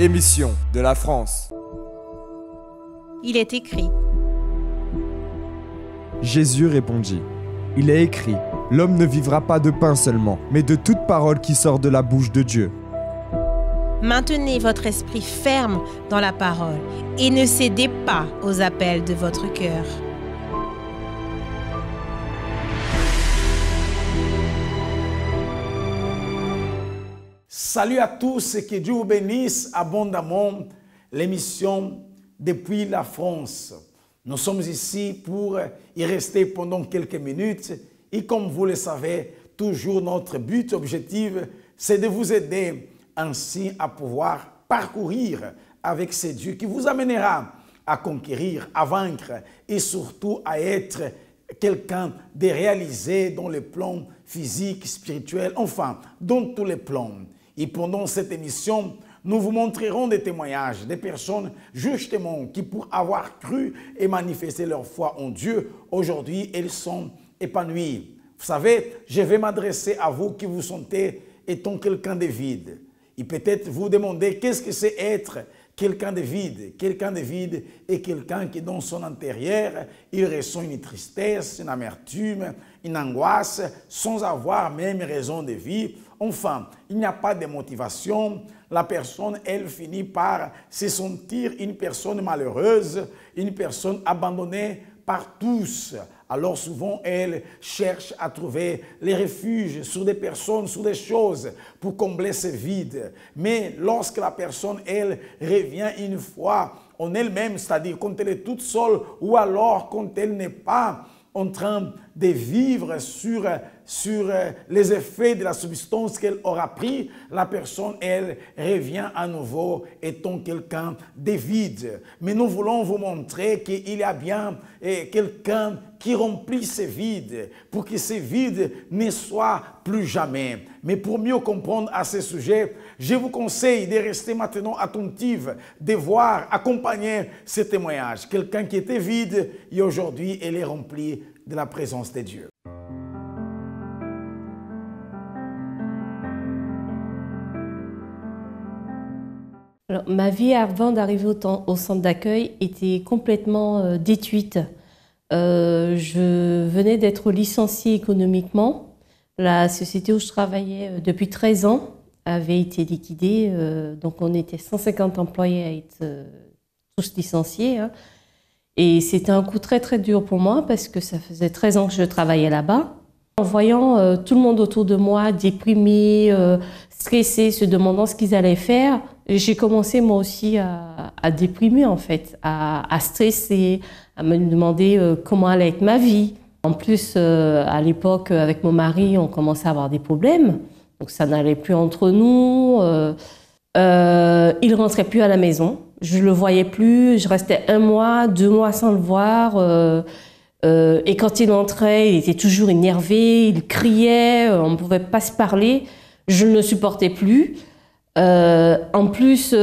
émission de la France. Il est écrit. Jésus répondit, il est écrit, l'homme ne vivra pas de pain seulement, mais de toute parole qui sort de la bouche de Dieu. Maintenez votre esprit ferme dans la parole et ne cédez pas aux appels de votre cœur. Salut à tous et que Dieu vous bénisse abondamment. L'émission Depuis la France. Nous sommes ici pour y rester pendant quelques minutes et comme vous le savez, toujours notre but objectif, c'est de vous aider ainsi à pouvoir parcourir avec ce Dieu qui vous amènera à conquérir, à vaincre et surtout à être quelqu'un de réalisé dans les plans physiques, spirituels, enfin, dans tous les plans. Et pendant cette émission, nous vous montrerons des témoignages des personnes justement qui, pour avoir cru et manifesté leur foi en Dieu, aujourd'hui, elles sont épanouies. Vous savez, je vais m'adresser à vous qui vous sentez étant quelqu'un de vide. Et peut-être vous demandez qu'est-ce que c'est être quelqu'un de vide. Quelqu'un de vide est quelqu'un qui, dans son intérieur, il ressent une tristesse, une amertume, une angoisse, sans avoir même raison de vivre. Enfin, il n'y a pas de motivation. La personne, elle finit par se sentir une personne malheureuse, une personne abandonnée par tous. Alors souvent, elle cherche à trouver les refuges sur des personnes, sur des choses pour combler ce vide. Mais lorsque la personne, elle, revient une fois en elle-même, c'est-à-dire quand elle est toute seule ou alors quand elle n'est pas en train de vivre sur les effets de la substance qu'elle aura pris, la personne, elle, revient à nouveau étant quelqu'un de vide. Mais nous voulons vous montrer qu'il y a bien quelqu'un qui remplit ce vide, pour que ce vide ne soit plus jamais. Mais pour mieux comprendre à ce sujet, je vous conseille de rester maintenant attentif, de voir, accompagner ce témoignage. Quelqu'un qui était vide et aujourd'hui, elle est remplie de la présence de Dieu. Alors, ma vie avant d'arriver au centre d'accueil était complètement détruite. Je venais d'être licenciée économiquement. La société où je travaillais depuis 13 ans avait été liquidée. Donc on était 150 employés à être tous licenciés. Hein. Et c'était un coup très très dur pour moi parce que ça faisait 13 ans que je travaillais là-bas. En voyant tout le monde autour de moi déprimé, stressé, se demandant ce qu'ils allaient faire, j'ai commencé moi aussi à déprimer en fait, à stresser, à me demander comment allait être ma vie. En plus, à l'époque, avec mon mari, on commençait à avoir des problèmes. Donc ça n'allait plus entre nous. Il ne rentrait plus à la maison. Je ne le voyais plus. Je restais 1 mois, 2 mois sans le voir. Et quand il entrait, il était toujours énervé, il criait, on ne pouvait pas se parler. Je ne le supportais plus. En plus,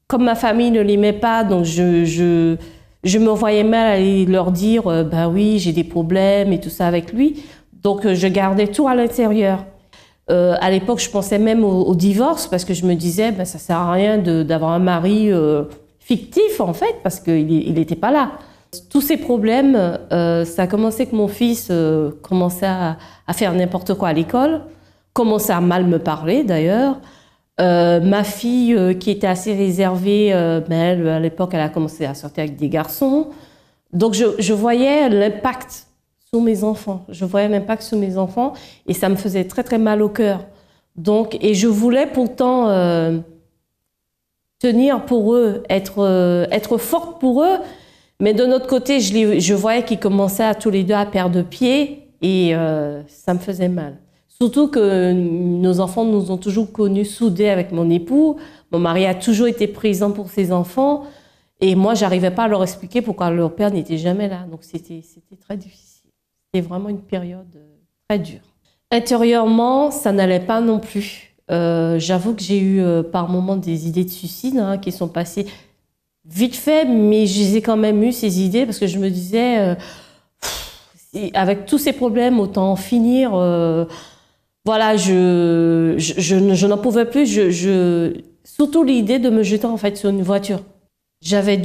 comme ma famille ne l'aimait pas, donc je me voyais mal aller leur dire bah oui, j'ai des problèmes et tout ça avec lui. Donc je gardais tout à l'intérieur. À l'époque, je pensais même au divorce parce que je me disais bah, ça ne sert à rien d'avoir un mari fictif en fait parce qu'il n'était pas là. Tous ces problèmes, ça a commencé que mon fils commençait à faire n'importe quoi à l'école, commençait à mal me parler d'ailleurs. Ma fille, qui était assez réservée, elle, à l'époque, elle a commencé à sortir avec des garçons. Donc, je voyais l'impact sur mes enfants. Je voyais l'impact sur mes enfants et ça me faisait très, très mal au cœur. Donc, et je voulais pourtant tenir pour eux, être forte pour eux. Mais de notre côté, je voyais qu'ils commençaient à tous les deux à perdre pied et ça me faisait mal. Surtout que nos enfants nous ont toujours connus soudés avec mon époux. Mon mari a toujours été présent pour ses enfants. Et moi, je n'arrivais pas à leur expliquer pourquoi leur père n'était jamais là. Donc, c'était très difficile. C'était vraiment une période très dure. Intérieurement, ça n'allait pas non plus. J'avoue que j'ai eu par moments des idées de suicide qui sont passées vite fait, mais je les ai quand même eu, ces idées, parce que je me disais, avec tous ces problèmes, autant en finir... voilà, je n'en pouvais plus. Surtout l'idée de me jeter en fait sur une voiture. J'avais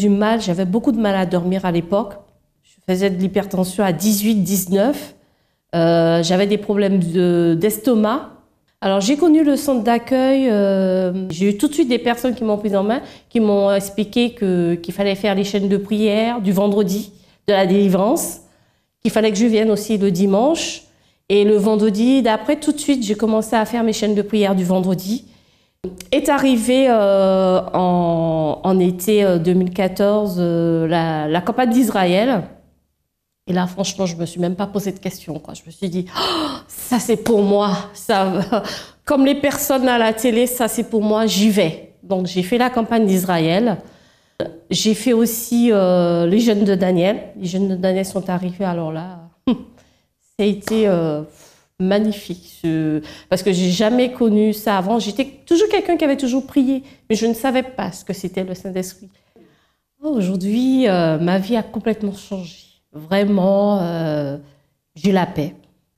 beaucoup de mal à dormir à l'époque. Je faisais de l'hypertension à 18, 19. J'avais des problèmes d'estomac. Alors j'ai connu le centre d'accueil. J'ai eu tout de suite des personnes qui m'ont prise en main, qui m'ont expliqué qu'il fallait faire les chaînes de prière du vendredi de la délivrance, qu'il fallait que je vienne aussi le dimanche. Et le vendredi d'après, tout de suite, j'ai commencé à faire mes chaînes de prière du vendredi. Est arrivé en été 2014 la campagne d'Israël. Et là, franchement, je ne me suis même pas posé de questions, quoi. Je me suis dit, oh, ça c'est pour moi. Ça, comme les personnes à la télé, ça c'est pour moi, j'y vais. Donc j'ai fait la campagne d'Israël. J'ai fait aussi les jeunes de Daniel. Les jeunes de Daniel sont arrivés, alors là, ça a été magnifique. Parce que j'ai jamais connu ça avant. J'étais toujours quelqu'un qui avait toujours prié, mais je ne savais pas ce que c'était le Saint-Esprit. Aujourd'hui, ma vie a complètement changé. Vraiment, j'ai la paix.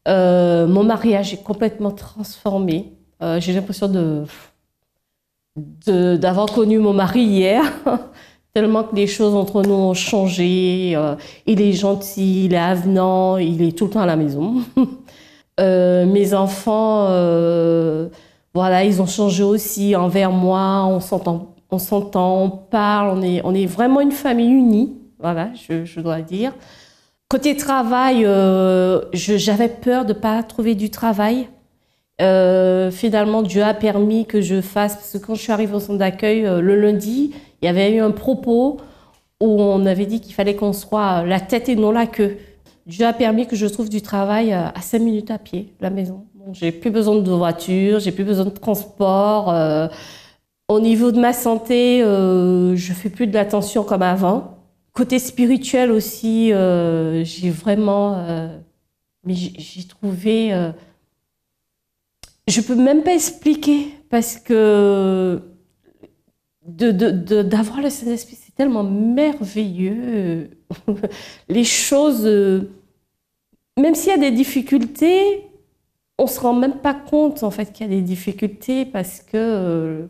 Mon mariage est complètement transformé. J'ai l'impression d'avoir connu mon mari hier, tellement que les choses entre nous ont changé. Il est gentil, il est avenant, il est tout le temps à la maison. Mes enfants, voilà, ils ont changé aussi envers moi. On s'entend, on parle, on est vraiment une famille unie. Voilà, je dois dire. Côté travail, j'avais peur de ne pas trouver du travail. Finalement, Dieu a permis que je fasse, parce que quand je suis arrivée au centre d'accueil le lundi, il y avait eu un propos où on avait dit qu'il fallait qu'on soit la tête et non la queue. Dieu a permis que je trouve du travail à 5 minutes à pied de la maison. Donc, j'ai plus besoin de voiture, j'ai plus besoin de transport. Au niveau de ma santé, je fais plus de l'attention comme avant. Côté spirituel aussi, j'ai vraiment, mais j'ai trouvé, je peux même pas expliquer parce que d'avoir le Saint-Esprit, c'est tellement merveilleux. Les choses, même s'il y a des difficultés, on se rend même pas compte en fait qu'il y a des difficultés parce que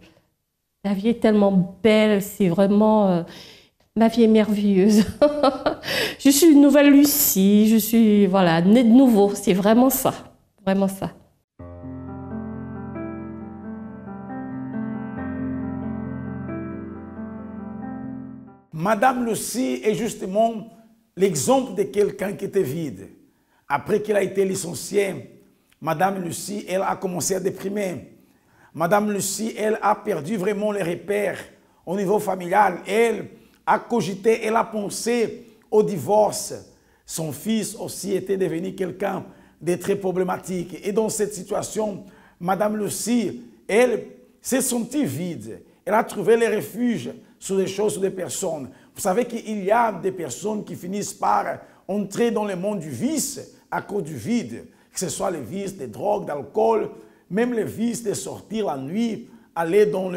la vie est tellement belle, c'est vraiment. Ma vie est merveilleuse. Je suis une nouvelle Lucie, je suis voilà, née de nouveau, c'est vraiment ça, vraiment ça. Madame Lucie est justement l'exemple de quelqu'un qui était vide. Après qu'elle a été licenciée, Madame Lucie, elle a commencé à déprimer. Madame Lucie, elle a perdu vraiment les repères au niveau familial. Elle a cogité, elle a pensé au divorce. Son fils aussi était devenu quelqu'un de très problématique. Et dans cette situation, Madame Lucie, elle s'est sentie vide. Elle a trouvé les refuges sur des choses, sur des personnes. Vous savez qu'il y a des personnes qui finissent par entrer dans le monde du vice à cause du vide. Que ce soit le vice des drogues, d'alcool, même le vice de sortir la nuit, aller dans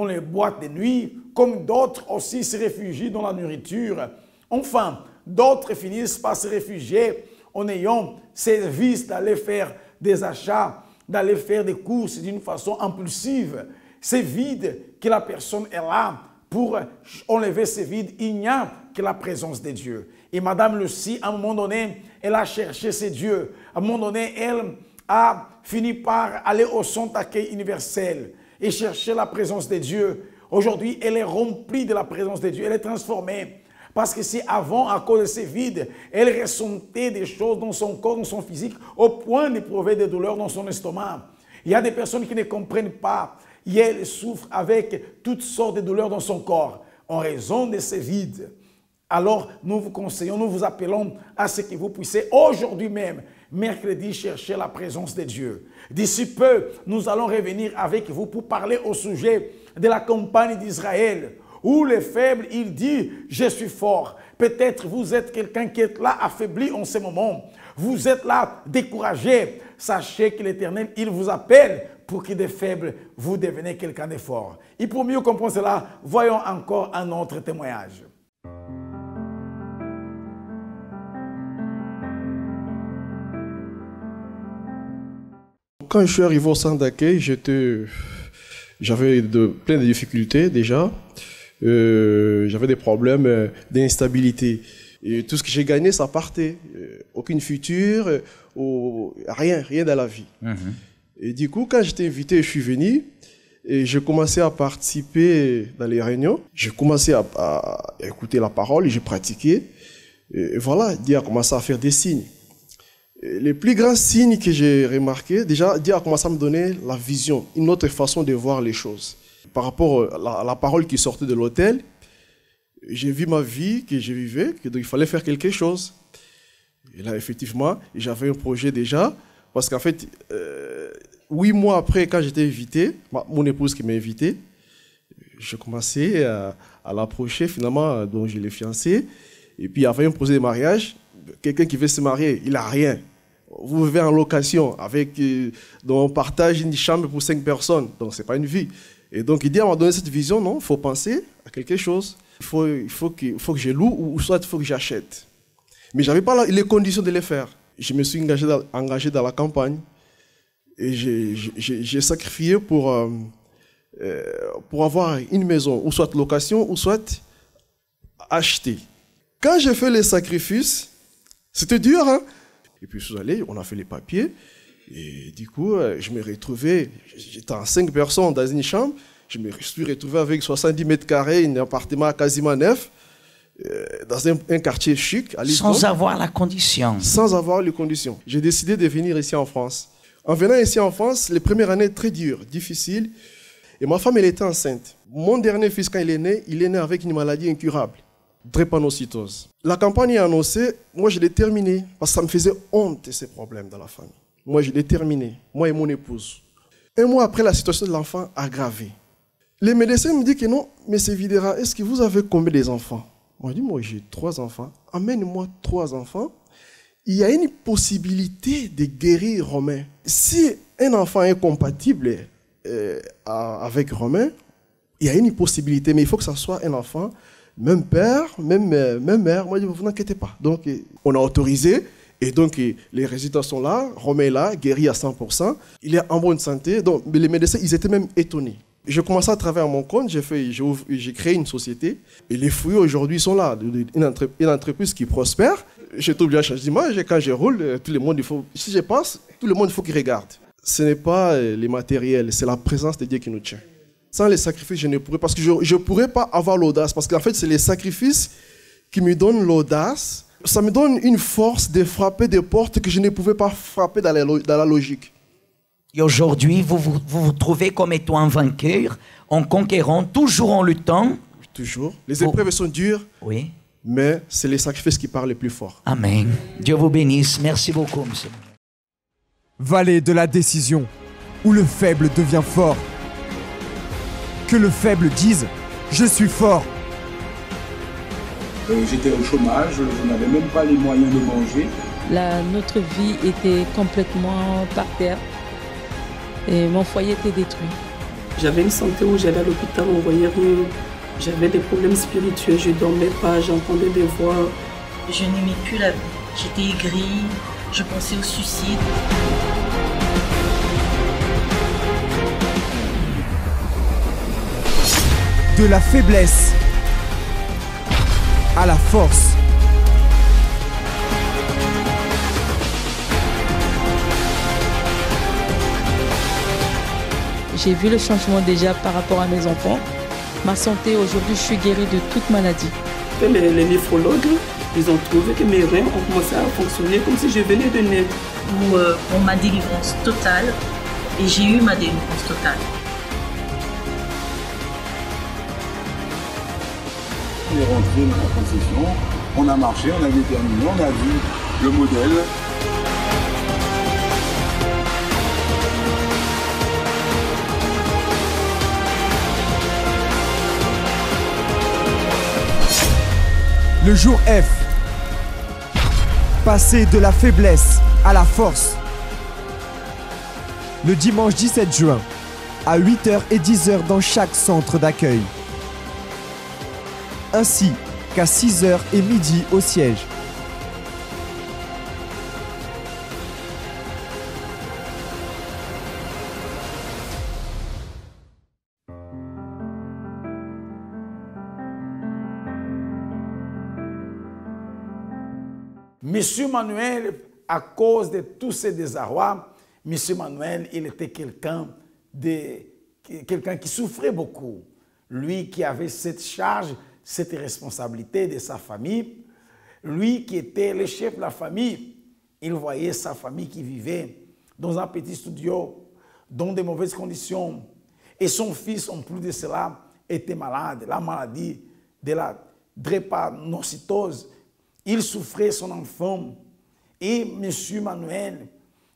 les boîtes de nuit, comme d'autres aussi se réfugient dans la nourriture. Enfin, d'autres finissent par se réfugier en ayant ces vices d'aller faire des achats, d'aller faire des courses d'une façon impulsive. C'est vide que la personne est là. Pour enlever ces vides, il n'y a que la présence de Dieu. Et Madame Lucie, à un moment donné, elle a cherché ces dieux. À un moment donné, elle a fini par aller au centre d'accueil universel et chercher la présence de Dieu. Aujourd'hui, elle est remplie de la présence de Dieu. Elle est transformée. Parce que si avant, à cause de ces vides, elle ressentait des choses dans son corps, dans son physique, au point d'éprouver des douleurs dans son estomac. Il y a des personnes qui ne comprennent pas. Et elle souffre avec toutes sortes de douleurs dans son corps en raison de ces vides. Alors, nous vous conseillons, nous vous appelons à ce que vous puissiez aujourd'hui même, mercredi, chercher la présence de Dieu. D'ici peu, nous allons revenir avec vous pour parler au sujet de la campagne d'Israël, où le faible, il dit « Je suis fort ». Peut-être vous êtes quelqu'un qui est là affaibli en ce moment. Vous êtes là découragé. Sachez que l'Éternel, il vous appelle pour que des faibles, vous devenez quelqu'un de fort. Et pour mieux comprendre cela, voyons encore un autre témoignage. Quand je suis arrivé au centre d'accueil, j'avais plein de difficultés déjà. J'avais des problèmes d'instabilité. Et tout ce que j'ai gagné, ça partait. Aucune future, rien dans la vie. Et du coup, quand j'étais invité, je suis venu et j'ai commencé à participer dans les réunions. J'ai commencé à écouter la parole et j'ai pratiqué. Et voilà, Dieu a commencé à faire des signes. Et les plus grands signes que j'ai remarqués, déjà, Dieu a commencé à me donner la vision, une autre façon de voir les choses. Par rapport à la parole qui sortait de l'autel, j'ai vu ma vie que je vivais, qu'il fallait faire quelque chose. Et là, effectivement, j'avais un projet déjà, parce qu'en fait, 8 mois après, quand j'étais invité, mon épouse qui m'a invité, j'ai commencé à l'approcher, finalement, donc je l'ai fiancé. Et puis, il y avait un projet de mariage. Quelqu'un qui veut se marier, il n'a rien. Vous vivez en location, donc on partage une chambre pour 5 personnes, donc ce n'est pas une vie. Et donc, il dit, on m'a donné cette vision, non, il faut penser à quelque chose. Il faut que je loue ou soit il faut que j'achète. Mais je n'avais pas les conditions de le faire. Je me suis engagé dans la campagne et j'ai sacrifié pour avoir une maison, ou soit location, ou soit acheter. Quand j'ai fait les sacrifices, c'était dur, hein? Et puis je suis allé, on a fait les papiers. Et du coup, je me retrouvais, j'étais en 5 personnes dans une chambre, je me suis retrouvé avec 70 mètres carrés, un appartement quasiment neuf, dans un quartier chic à Lisbonne. Sans avoir la condition. Sans avoir les conditions. J'ai décidé de venir ici en France. En venant ici en France, les premières années très dures, difficiles. Et ma femme, elle était enceinte. Mon dernier fils, quand il est né avec une maladie incurable, drépanocytose. La campagne est annoncée, moi je l'ai terminée, parce que ça me faisait honte ces problèmes dans la famille. Moi je l'ai terminée, moi et mon épouse. 1 mois après, la situation de l'enfant aggravée. Les médecins me disent que non, mais c'est Videra, est-ce que vous avez combien d'enfants? Moi je dis, moi j'ai 3 enfants. Amène-moi 3 enfants. Il y a une possibilité de guérir Romain. Si un enfant est compatible avec Romain, il y a une possibilité, mais il faut que ça soit un enfant, même père, même mère. Moi je dis, vous n'inquiétez pas. Donc on a autorisé. Et donc, les résultats sont là, Romain est là, guéri à 100%, il est en bonne santé. Donc, les médecins, ils étaient même étonnés. J'ai commencé à travailler à mon compte, j'ai créé une société, et les fruits aujourd'hui sont là. Une entreprise qui prospère. J'ai tout obligé à changer d'image, et quand je roule, tout le monde, si je passe, tout le monde, il faut qu'il regarde. Ce n'est pas les matériels, c'est la présence de Dieu qui nous tient. Sans les sacrifices, je ne pourrais pas, parce que je ne pourrais pas avoir l'audace, parce qu'en fait, c'est les sacrifices qui me donnent l'audace. Ça me donne une force de frapper des portes que je ne pouvais pas frapper dans la logique. Et aujourd'hui, vous vous trouvez comme étant un vainqueur, en conquérant, toujours en luttant. Toujours. Les épreuves sont dures, oui. Mais c'est les sacrifices qui parlent le plus fort. Amen. Dieu vous bénisse. Merci beaucoup, monsieur. Vallée de la décision, où le faible devient fort. Que le faible dise « Je suis fort ». J'étais au chômage, je n'avais même pas les moyens de manger. Notre vie était complètement par terre et mon foyer était détruit. J'avais une santé où j'allais à l'hôpital, on voyait rien. J'avais des problèmes spirituels, je ne dormais pas, j'entendais des voix. Je n'aimais plus la vie, j'étais aigrie, je pensais au suicide. De la faiblesse à la force. J'ai vu le changement déjà par rapport à mes enfants. Ma santé, aujourd'hui, je suis guérie de toute maladie. Les néphrologues, ils ont trouvé que mes reins ont commencé à fonctionner comme si je venais de naître. Pour ma délivrance totale, et j'ai eu ma délivrance totale. On est rentré dans la concession, on a marché, on a déterminé, on a vu le modèle. Le jour F. Passer de la faiblesse à la force. Le dimanche 17 juin, à 8h et 10h dans chaque centre d'accueil. Ainsi qu'à 6h et midi au siège. Monsieur Manuel, à cause de tous ces désarrois, Monsieur Manuel, il était quelqu'un qui souffrait beaucoup. Lui qui avait cette charge, cette responsabilité de sa famille, lui qui était le chef de la famille, il voyait sa famille qui vivait dans un petit studio, dans de mauvaises conditions. Et son fils, en plus de cela, était malade, la maladie de la drépanocytose. Il souffrait, son enfant. Et M. Manuel,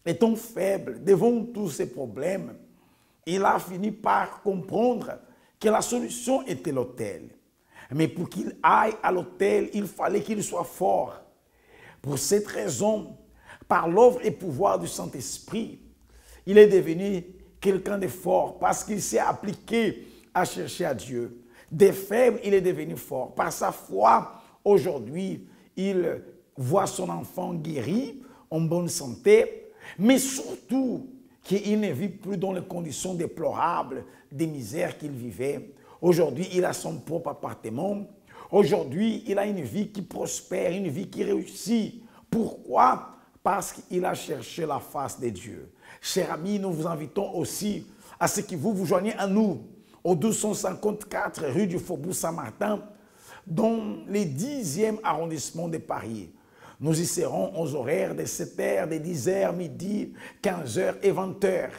étant faible devant tous ces problèmes, il a fini par comprendre que la solution était l'autel. Mais pour qu'il aille à l'autel, il fallait qu'il soit fort. Pour cette raison, par l'œuvre et pouvoir du Saint-Esprit, il est devenu quelqu'un de fort parce qu'il s'est appliqué à chercher à Dieu. Des faibles, il est devenu fort. Par sa foi, aujourd'hui, il voit son enfant guéri, en bonne santé, mais surtout qu'il ne vit plus dans les conditions déplorables des misères qu'il vivait. Aujourd'hui, il a son propre appartement. Aujourd'hui, il a une vie qui prospère, une vie qui réussit. Pourquoi? Parce qu'il a cherché la face de Dieu. Chers amis, nous vous invitons aussi à ce que vous vous joigniez à nous au 254 rue du Faubourg Saint-Martin, dans le 10e arrondissement de Paris. Nous y serons aux horaires de 7h, de 10h, midi, 15h et 20h.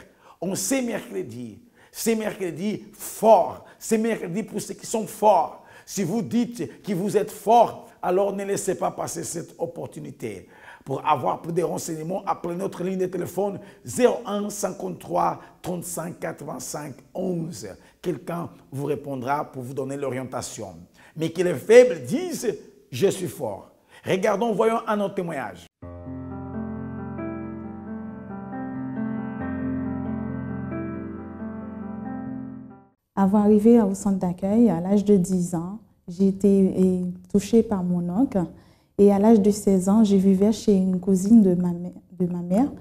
On sait mercredi. C'est mercredi fort. C'est mercredi pour ceux qui sont forts. Si vous dites que vous êtes fort, alors ne laissez pas passer cette opportunité. Pour avoir plus de renseignements, appelez notre ligne de téléphone 01 53 35 85 11. Quelqu'un vous répondra pour vous donner l'orientation. Mais que les faibles disent « Je suis fort ». Regardons, voyons un autre témoignage. Avant d'arriver au centre d'accueil, à l'âge de 10 ans, j'ai été touchée par mon oncle. Et à l'âge de 16 ans, je vivais chez une cousine de ma mère.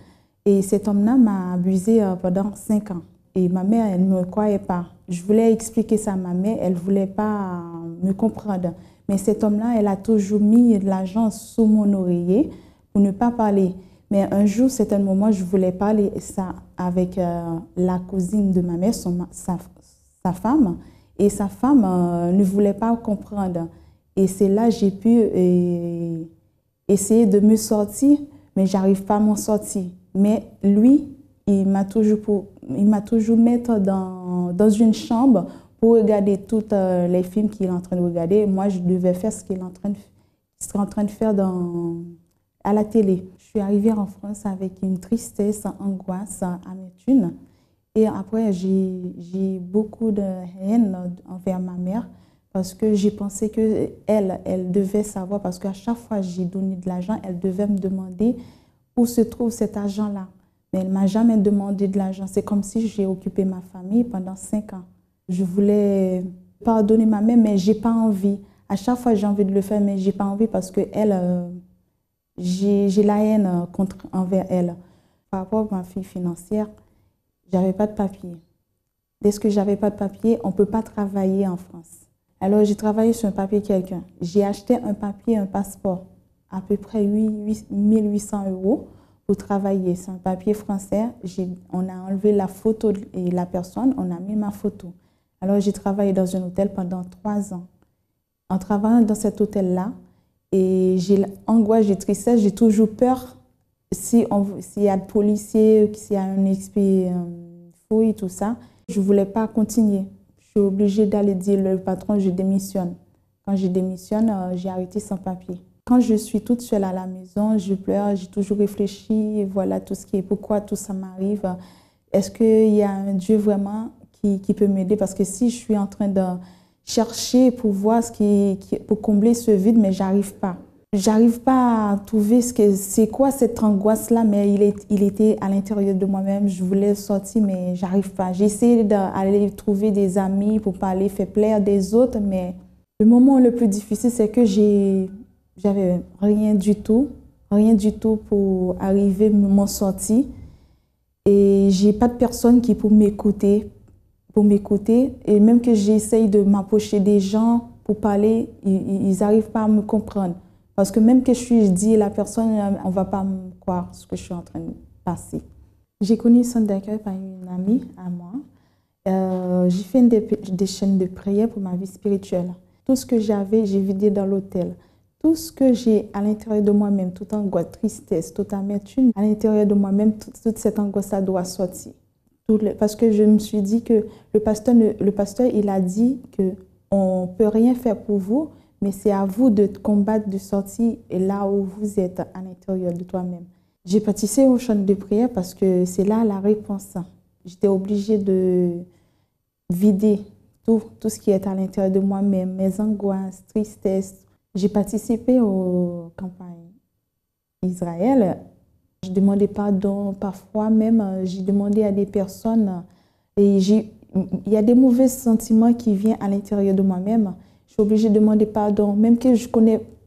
Et cet homme-là m'a abusée pendant 5 ans. Et ma mère, elle ne me croyait pas. Je voulais expliquer ça à ma mère, elle ne voulait pas me comprendre. Mais cet homme-là, elle a toujours mis de l'argent sous mon oreiller pour ne pas parler. Mais un jour, c'est un moment, je voulais parler ça avec la cousine de ma mère, sa femme. Et sa femme ne voulait pas comprendre. Et c'est là que j'ai pu essayer de me sortir, mais je n'arrive pas à m'en sortir. Mais lui, il m'a toujours mis dans une chambre pour regarder toutes les films qu'il est en train de regarder. Moi, je devais faire ce qu'il est en train de faire à la télé. Je suis arrivée en France avec une tristesse, angoisse, amertume. Et après, j'ai beaucoup de haine envers ma mère parce que j'ai pensé qu'elle devait savoir, parce qu'à chaque fois que j'ai donné de l'argent, elle devait me demander où se trouve cet argent-là. Mais elle ne m'a jamais demandé de l'argent. C'est comme si j'ai occupé ma famille pendant 5 ans. Je voulais pardonner ma mère, mais je n'ai pas envie. À chaque fois, j'ai envie de le faire, mais je n'ai pas envie parce que j'ai la haine envers elle. Par rapport à ma fille financière, je n'avais pas de papier. Dès que je n'avais pas de papier, on ne peut pas travailler en France. Alors, j'ai travaillé sur un papier quelqu'un. J'ai acheté un papier, un passeport, à peu près 1800 € pour travailler. C'est un papier français. On a enlevé la photo de la personne, on a mis ma photo. Alors, j'ai travaillé dans un hôtel pendant 3 ans. En travaillant dans cet hôtel-là, et j'ai angoisse, j'ai tristesse, j'ai toujours peur s'il y a de policiers, s'il y a un fouille, tout ça. Je ne voulais pas continuer. Je suis obligée d'aller dire au patron, je démissionne. Quand je démissionne, j'ai arrêté sans papier. Quand je suis toute seule à la maison, je pleure, j'ai toujours réfléchi, voilà tout ce qui est, pourquoi tout ça m'arrive. Est-ce qu'il y a un Dieu vraiment qui peut m'aider? Parce que si je suis en train de chercher pour voir pour combler ce vide, mais j'arrive pas. J'arrive pas à trouver c'est quoi cette angoisse-là, mais il était à l'intérieur de moi-même. Je voulais sortir, mais j'arrive pas. J'ai essayé d'aller trouver des amis pour parler, faire plaire des autres, mais le moment le plus difficile, c'est que j'avais rien du tout pour arriver à m'en sortir. Et j'ai pas de personne qui pour m'écouter. Et même que j'essaye de m'approcher des gens pour parler, ils n'arrivent pas à me comprendre. Parce que même que je dis la personne, on ne va pas me croire ce que je suis en train de passer. J'ai connu le centre d'accueil par une amie à moi. J'ai fait des chaînes de prière pour ma vie spirituelle. Tout ce que j'avais, j'ai vidé dans l'hôtel. Tout ce que j'ai à l'intérieur de moi-même, toute angoisse, tristesse, toute amertume, à l'intérieur de moi-même, toute cette angoisse, ça doit sortir. Parce que je me suis dit que le pasteur, il a dit qu'on ne peut rien faire pour vous, mais c'est à vous de combattre, de sortir là où vous êtes à l'intérieur de toi-même. J'ai participé aux chants de prière parce que c'est là la réponse. J'étais obligée de vider tout ce qui est à l'intérieur de moi-même, mes angoisses, tristesse. J'ai participé aux campagnes Israël. Je demandais pardon, parfois même j'ai demandé à des personnes et il y a des mauvais sentiments qui viennent à l'intérieur de moi-même. Je suis obligée de demander pardon, même que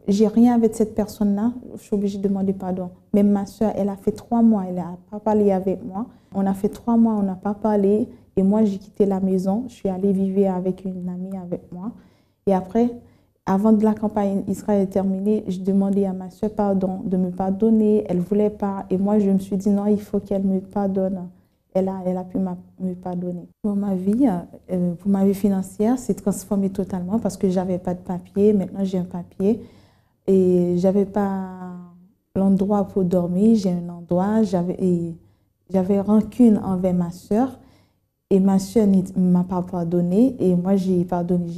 j'ai rien avec cette personne-là, je suis obligée de demander pardon. Même ma soeur, elle a fait 3 mois, elle n'a pas parlé avec moi. On a fait 3 mois, on n'a pas parlé et moi j'ai quitté la maison, je suis allée vivre avec une amie avec moi. Et après, avant que la campagne Israël terminée, je demandais à ma soeur pardon, de me pardonner. Elle ne voulait pas. Et moi, je me suis dit non, il faut qu'elle me pardonne. Elle a pu me pardonner. Pour ma vie financière, c'est transformé totalement parce que je n'avais pas de papier. Maintenant, j'ai un papier. Et je n'avais pas l'endroit pour dormir. J'ai un endroit. J'avais rancune envers ma soeur. Et ma soeur ne m'a pas pardonné. Et moi, j'ai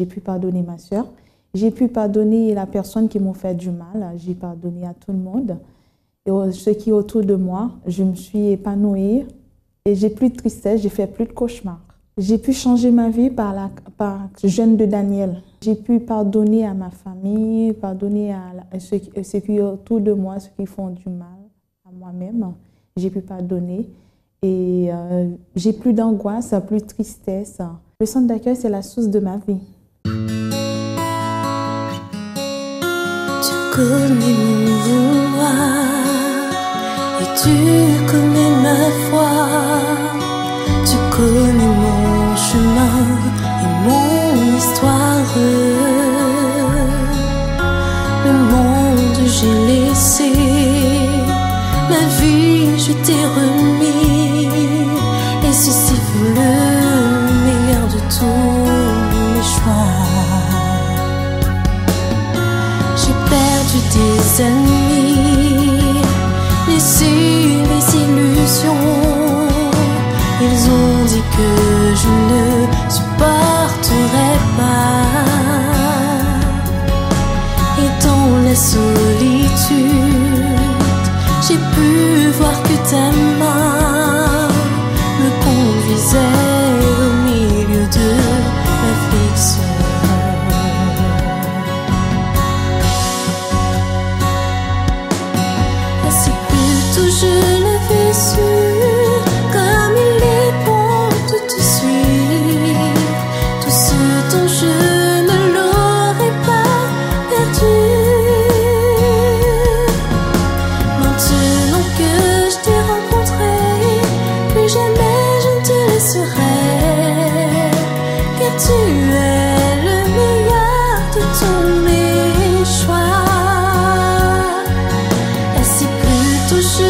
pu pardonner ma soeur. J'ai pu pardonner la personne qui m'a fait du mal. J'ai pardonné à tout le monde. Et ceux qui sont autour de moi, je me suis épanouie. Et j'ai plus de tristesse, j'ai fait plus de cauchemars. J'ai pu changer ma vie par jeûne de Daniel. J'ai pu pardonner à ma famille, pardonner à ceux qui sont autour de moi, ceux qui font du mal à moi-même. J'ai pu pardonner. Et j'ai plus d'angoisse, plus de tristesse. Le centre d'accueil, c'est la source de ma vie. Tu connais mon vouloir et tu connais ma foi. Tu connais mon chemin et mon histoire. Le monde j'ai laissé, ma vie je t'ai remis. Et ceci fut le meilleur de tous mes choix. Des ennemis, laissé les illusions. Ils ont dit que je ne supporterais pas. Et dans la solitude, j'ai pu voir que ta main me conduisait au milieu de l'affliction. Je l'avais su, comme il est bon de te suivre. Tout ce dont je ne l'aurais pas perdu. Maintenant que je t'ai rencontré, plus jamais je ne te laisserai. Car tu es le meilleur de tous mes choix. Et si plutôt je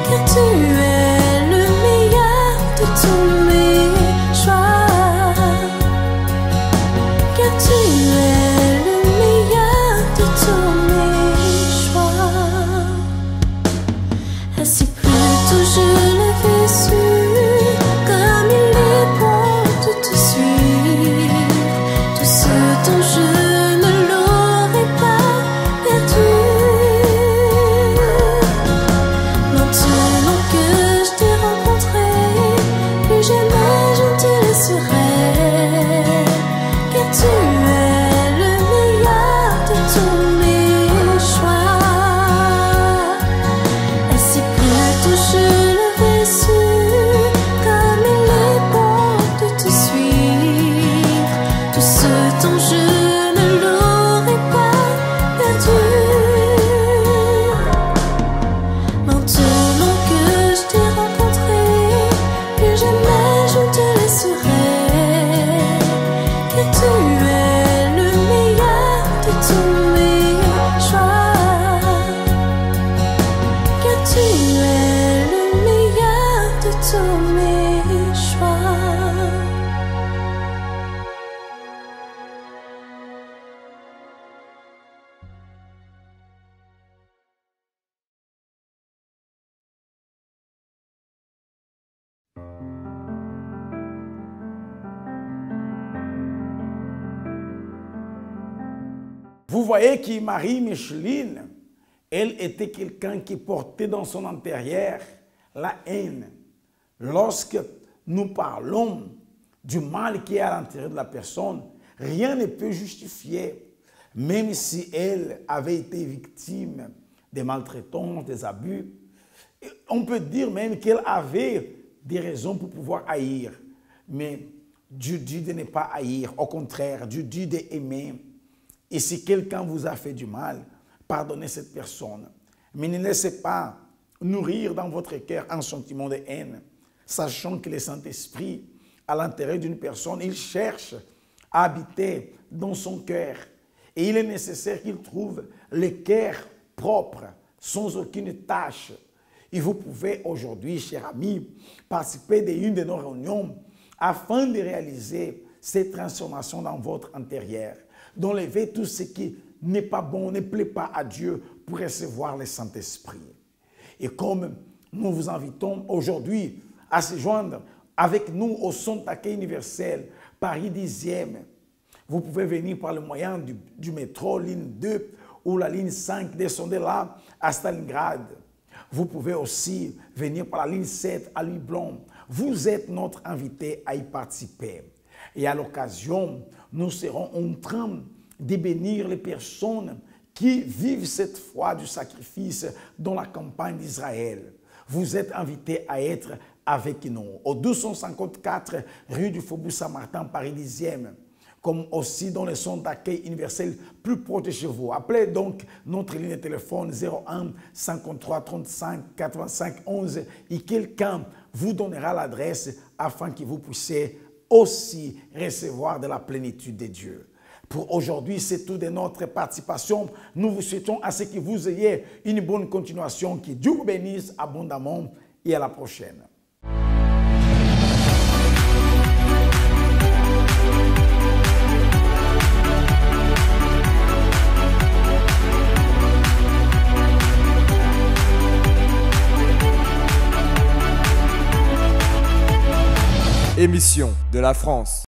car tu es Vous voyez que Marie-Micheline, elle était quelqu'un qui portait dans son intérieur la haine. Lorsque nous parlons du mal qui est à l'intérieur de la personne, rien ne peut justifier, même si elle avait été victime des maltraitances, des abus. On peut dire même qu'elle avait des raisons pour pouvoir haïr. Mais Dieu dit de ne pas haïr. Au contraire, Dieu dit d'aimer. Et si quelqu'un vous a fait du mal, pardonnez cette personne. Mais ne laissez pas nourrir dans votre cœur un sentiment de haine, sachant que le Saint-Esprit, à l'intérieur d'une personne, il cherche à habiter dans son cœur. Et il est nécessaire qu'il trouve le cœur propre, sans aucune tâche. Et vous pouvez aujourd'hui, chers amis, participer d'une de nos réunions afin de réaliser cette transformation dans votre intérieur, d'enlever tout ce qui n'est pas bon, ne plaît pas à Dieu pour recevoir le Saint-Esprit. Et comme nous vous invitons aujourd'hui à se joindre avec nous au Centre d'accueil universel Paris 10e, vous pouvez venir par le moyen du métro, ligne 2 ou la ligne 5, descendez là à Stalingrad. Vous pouvez aussi venir par la ligne 7 à Louis-Blanc. Vous êtes notre invité à y participer. Et à l'occasion, nous serons en train de bénir les personnes qui vivent cette foi du sacrifice dans la campagne d'Israël. Vous êtes invités à être avec nous au 254 rue du Faubourg Saint-Martin, Paris 10e, comme aussi dans les centres d'accueil universel plus proches de chez vous. Appelez donc notre ligne de téléphone 01 53 35 85 11 et quelqu'un vous donnera l'adresse afin que vous puissiez aussi recevoir de la plénitude de Dieu. Pour aujourd'hui, c'est tout de notre participation. Nous vous souhaitons à ce que vous ayez une bonne continuation. Que Dieu vous bénisse abondamment et à la prochaine. Émission de la France.